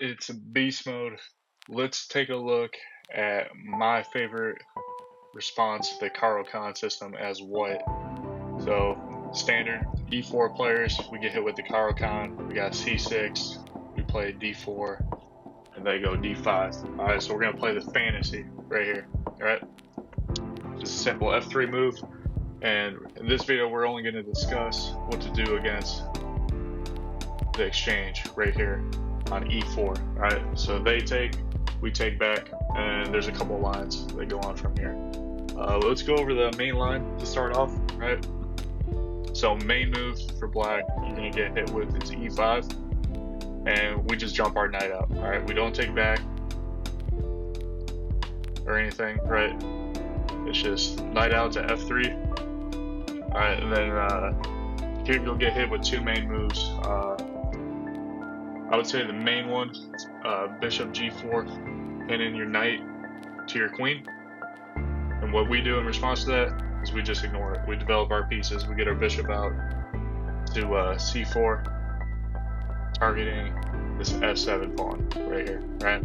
it's a beast mode. Let's take a look at my favorite response to the Caro-Kann system as what. So, standard E4 players, we get hit with the Caro-Kann. We got C6, we play D4, and they go D5. Alright, so we're going to play the fantasy right here. Alright? Just a simple F3 move. And in this video, we're only going to discuss what to do against the exchange right here on E4. Alright, so they take, we take back, and there's a couple of lines that go on from here. Let's go over the main line to start off, right? So main move for black, you're gonna get hit with is E5, and we just jump our knight out. All right, we don't take back or anything, right? It's just knight out to F3. All right, and then here you'll get hit with two main moves. I would say the main one, bishop G4, pinning your knight to your queen. And what we do in response to that is we just ignore it. We develop our pieces. We get our bishop out to C4, targeting this F7 pawn right here, right?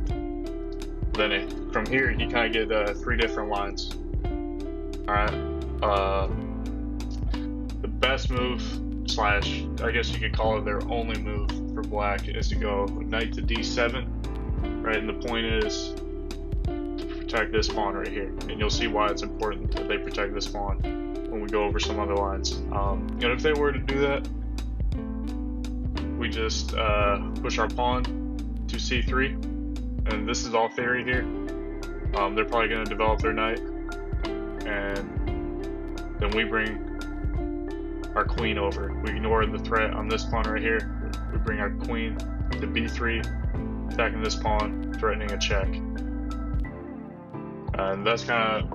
Then from here, you kind of get three different lines. All right. The best move, slash, I guess you could call it their only move for black, is to go knight to D7, right? And the point is to protect this pawn right here. And you'll see why it's important that they protect this pawn when we go over some other lines. And if they were to do that, we just push our pawn to C3. And this is all theory here. They're probably going to develop their knight. And then we bring our queen over. We ignore the threat on this pawn right here. We bring our queen to B3, attacking this pawn, threatening a check. And that's kind of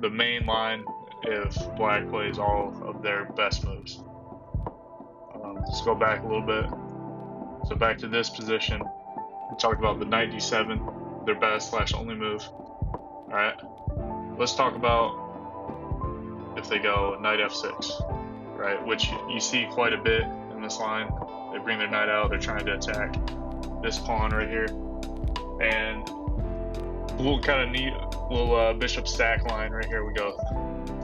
the main line if black plays all of their best moves. Let's go back a little bit. So back to this position, we talked about the knight D7, their best slash only move. Alright, let's talk about if they go knight F6, right? Which you see quite a bit in this line. They bring their knight out, they're trying to attack this pawn right here. And a little kind of neat little bishop stack line right here. We go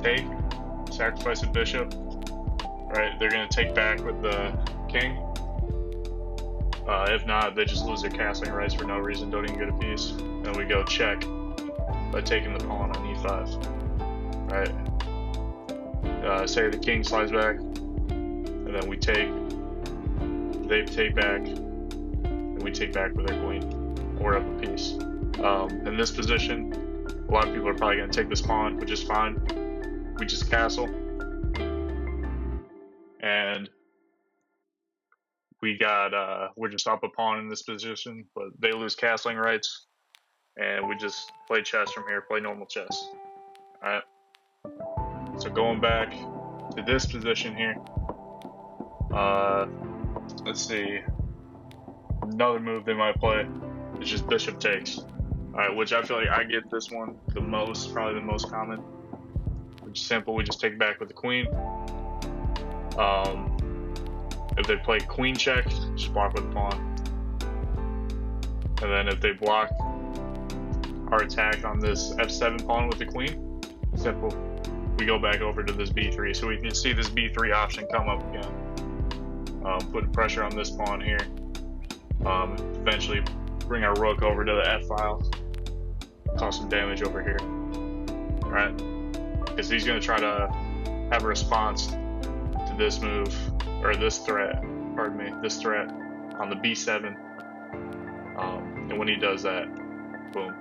take, sacrifice a bishop, right? They're going to take back with the king. If not, they just lose their castling rights for no reason, don't even get a piece. And then we go check by taking the pawn on E5, right? Say the king slides back, and then we take, they take back, and we take back with our queen. We're up a piece. In this position, a lot of people are probably going to take this pawn, which is fine. We just castle, and we got we're just up a pawn in this position, but they lose castling rights, and we just play chess from here, play normal chess. All right. So going back to this position here, let's see, another move they might play is just bishop takes. Alright, which I feel like I get this one the most, probably the most common. Which is simple, we just take back with the queen. If they play queen check, just block with the pawn. And then if they block our attack on this F7 pawn with the queen, simple. We go back over to this B3, so we can see this B3 option come up again. Putting pressure on this pawn here. Eventually bring our rook over to the F file, cause some damage over here. Alright? Because he's going to try to have a response to this move, or this threat, pardon me, this threat on the B7. And when he does that, boom,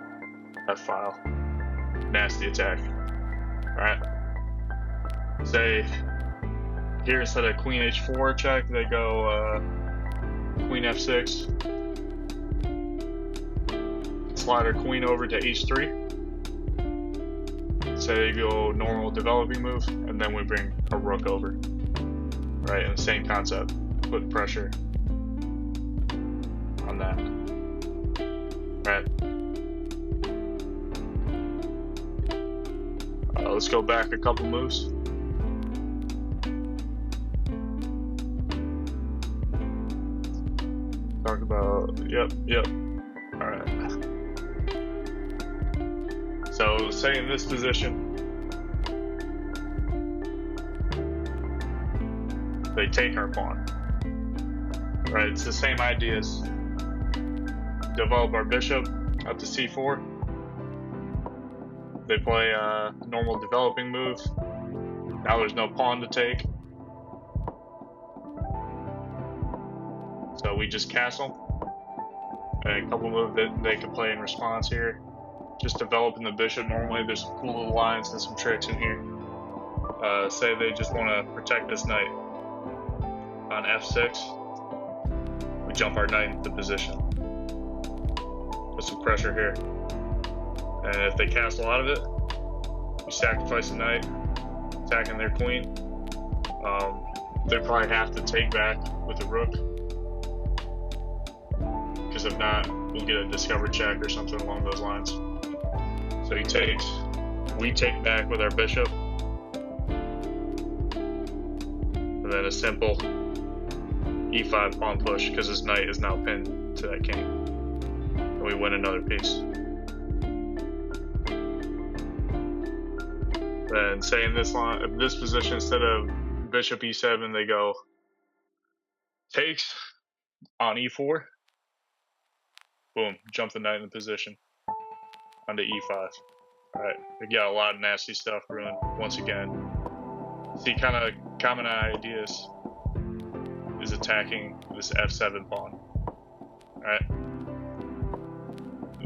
F file. Nasty attack. Alright? Say here instead of queen h4 check, they go queen f6, slide our queen over to h3. Say they go normal developing move, and then we bring a rook over, right? And the same concept, put pressure on that, right? Let's go back a couple moves. Talk about Yep. Alright. So, say in this position, they take our pawn. Right, it's the same ideas. Develop our bishop up to c4. They play a normal developing move. Now there's no pawn to take. So we just castle. And a couple moves that they can play in response here. Just developing the bishop normally. There's some cool little lines and some tricks in here. Say they just want to protect this knight. On f6, we jump our knight into position. Put some pressure here. And if they castle out of it, we sacrifice the knight, attacking their queen. They probably have to take back with the rook. Because if not, we'll get a discover check or something along those lines. So he takes, we take back with our bishop. And then a simple e5 pawn push, because his knight is now pinned to that king. And we win another piece. Then say in this line, this position, instead of bishop e7, they go takes on e4. Boom, jump the knight in the position onto e5. Alright, we got a lot of nasty stuff brewing once again. See, kind of common ideas is attacking this f7 pawn. Alright.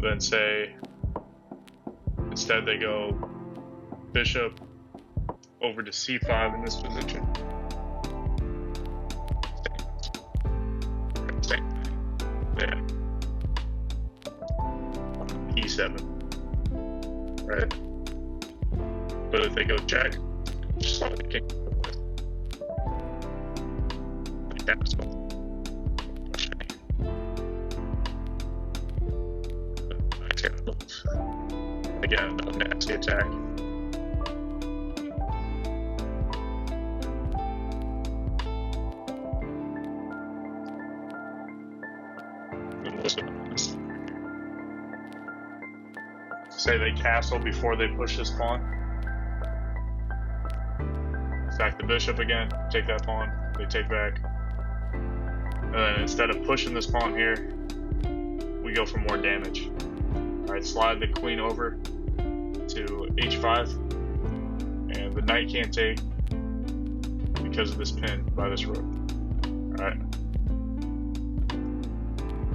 Then say instead they go bishop over to c5 in this position. Yeah. e7. Right? But if they go check, just let the king like that was cool. Again, a nasty attack. Say they castle before they push this pawn. Sack the bishop again, take that pawn, they take back. And then instead of pushing this pawn here, we go for more damage. Alright, slide the queen over to h5, and the knight can't take because of this pin by this rook. Alright.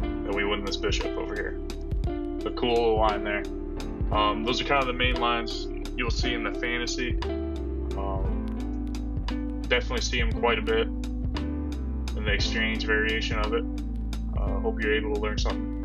And we win this bishop over here. A cool little line there. Those are kind of the main lines you'll see in the fantasy. Definitely see them quite a bit in the exchange variation of it. Hope you're able to learn something.